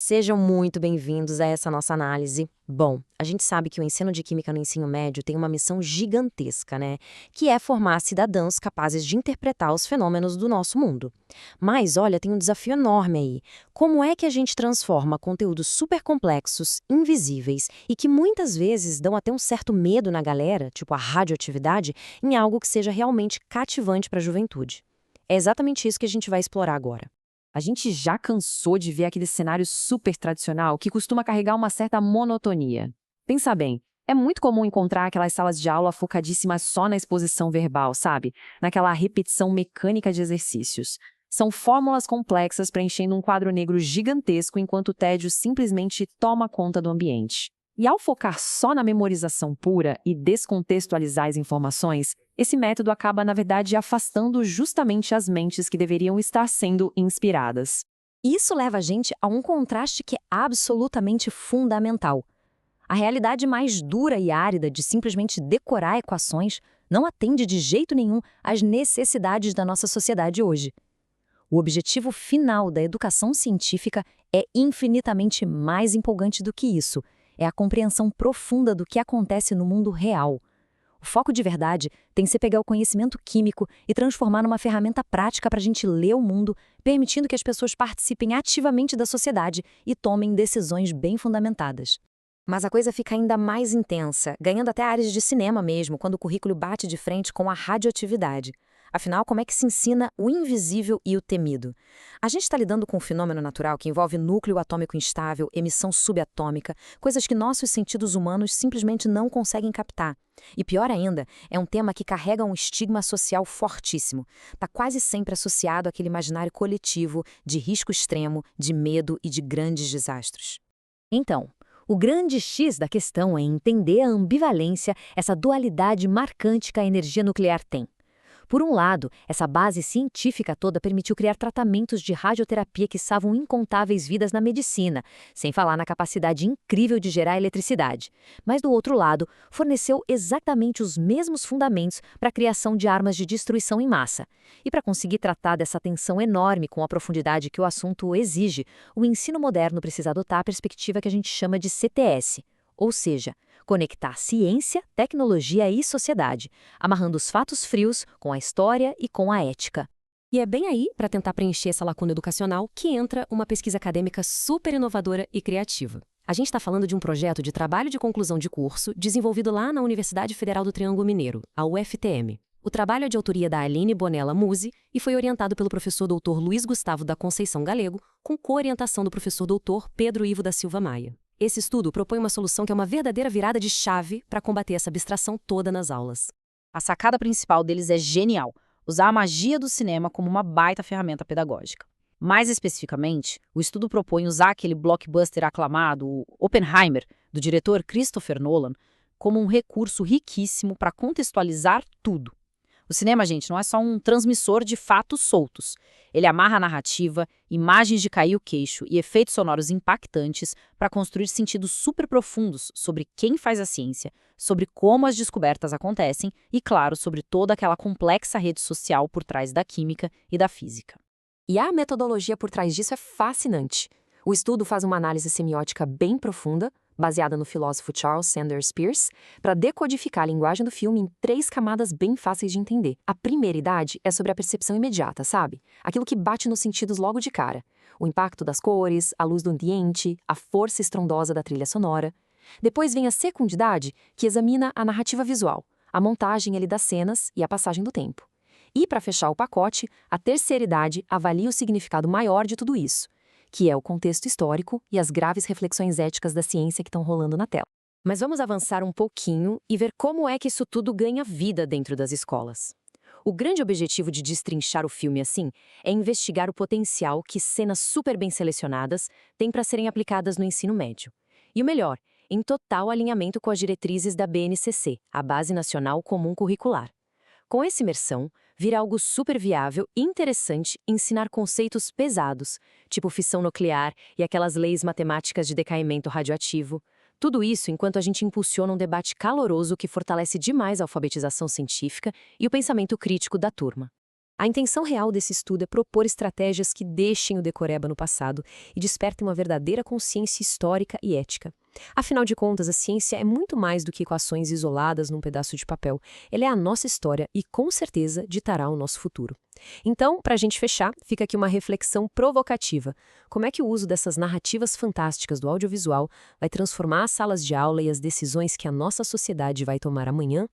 Sejam muito bem-vindos a essa nossa análise. Bom, a gente sabe que o ensino de química no ensino médio tem uma missão gigantesca, né? Que é formar cidadãos capazes de interpretar os fenômenos do nosso mundo. Mas, olha, tem um desafio enorme aí. Como é que a gente transforma conteúdos super complexos, invisíveis e que muitas vezes dão até um certo medo na galera, tipo a radioatividade, em algo que seja realmente cativante para a juventude? É exatamente isso que a gente vai explorar agora. A gente já cansou de ver aquele cenário super tradicional que costuma carregar uma certa monotonia. Pensa bem, é muito comum encontrar aquelas salas de aula focadíssimas só na exposição verbal, sabe? Naquela repetição mecânica de exercícios. São fórmulas complexas preenchendo um quadro negro gigantesco enquanto o tédio simplesmente toma conta do ambiente. E ao focar só na memorização pura e descontextualizar as informações, esse método acaba, na verdade, afastando justamente as mentes que deveriam estar sendo inspiradas. Isso leva a gente a um contraste que é absolutamente fundamental. A realidade mais dura e árida de simplesmente decorar equações não atende de jeito nenhum às necessidades da nossa sociedade hoje. O objetivo final da educação científica é infinitamente mais empolgante do que isso. É a compreensão profunda do que acontece no mundo real. O foco de verdade tem que ser pegar o conhecimento químico e transformar numa ferramenta prática para a gente ler o mundo, permitindo que as pessoas participem ativamente da sociedade e tomem decisões bem fundamentadas. Mas a coisa fica ainda mais intensa, ganhando até áreas de cinema mesmo, quando o currículo bate de frente com a radioatividade. Afinal, como é que se ensina o invisível e o temido? A gente está lidando com um fenômeno natural que envolve núcleo atômico instável, emissão subatômica, coisas que nossos sentidos humanos simplesmente não conseguem captar. E pior ainda, é um tema que carrega um estigma social fortíssimo. Está quase sempre associado àquele imaginário coletivo de risco extremo, de medo e de grandes desastres. Então, o grande X da questão é entender a ambivalência, essa dualidade marcante que a energia nuclear tem. Por um lado, essa base científica toda permitiu criar tratamentos de radioterapia que salvam incontáveis vidas na medicina, sem falar na capacidade incrível de gerar eletricidade. Mas, do outro lado, forneceu exatamente os mesmos fundamentos para a criação de armas de destruição em massa. E para conseguir tratar dessa tensão enorme com a profundidade que o assunto exige, o ensino moderno precisa adotar a perspectiva que a gente chama de CTS, ou seja, conectar ciência, tecnologia e sociedade, amarrando os fatos frios com a história e com a ética. E é bem aí, para tentar preencher essa lacuna educacional, que entra uma pesquisa acadêmica super inovadora e criativa. A gente está falando de um projeto de trabalho de conclusão de curso desenvolvido lá na Universidade Federal do Triângulo Mineiro, a UFTM. O trabalho é de autoria da Aline Bonella Musi e foi orientado pelo professor doutor Luiz Gustavo da Conceição Galego, com co-orientação do professor doutor Pedro Ivo da Silva Maia. Esse estudo propõe uma solução que é uma verdadeira virada de chave para combater essa abstração toda nas aulas. A sacada principal deles é genial: usar a magia do cinema como uma baita ferramenta pedagógica. Mais especificamente, o estudo propõe usar aquele blockbuster aclamado, o Oppenheimer, do diretor Christopher Nolan, como um recurso riquíssimo para contextualizar tudo. O cinema, gente, não é só um transmissor de fatos soltos. Ele amarra a narrativa, imagens de cair o queixo e efeitos sonoros impactantes para construir sentidos super profundos sobre quem faz a ciência, sobre como as descobertas acontecem e, claro, sobre toda aquela complexa rede social por trás da química e da física. E a metodologia por trás disso é fascinante. O estudo faz uma análise semiótica bem profunda, baseada no filósofo Charles Sanders Peirce, para decodificar a linguagem do filme em 3 camadas bem fáceis de entender. A primeira idade é sobre a percepção imediata, sabe? Aquilo que bate nos sentidos logo de cara. O impacto das cores, a luz do ambiente, a força estrondosa da trilha sonora. Depois vem a secundidade, que examina a narrativa visual, a montagem ali das cenas e a passagem do tempo. E, para fechar o pacote, a terceira idade avalia o significado maior de tudo isso, que é o contexto histórico e as graves reflexões éticas da ciência que estão rolando na tela. Mas vamos avançar um pouquinho e ver como é que isso tudo ganha vida dentro das escolas. O grande objetivo de destrinchar o filme assim é investigar o potencial que cenas super bem selecionadas têm para serem aplicadas no ensino médio. E o melhor, em total alinhamento com as diretrizes da BNCC, a Base Nacional Comum Curricular. Com essa imersão, vira algo super viável e interessante ensinar conceitos pesados, tipo fissão nuclear e aquelas leis matemáticas de decaimento radioativo. Tudo isso enquanto a gente impulsiona um debate caloroso que fortalece demais a alfabetização científica e o pensamento crítico da turma. A intenção real desse estudo é propor estratégias que deixem o decoreba no passado e despertem uma verdadeira consciência histórica e ética. Afinal de contas, a ciência é muito mais do que equações isoladas num pedaço de papel. Ela é a nossa história e, com certeza, ditará o nosso futuro. Então, para a gente fechar, fica aqui uma reflexão provocativa. Como é que o uso dessas narrativas fantásticas do audiovisual vai transformar as salas de aula e as decisões que a nossa sociedade vai tomar amanhã?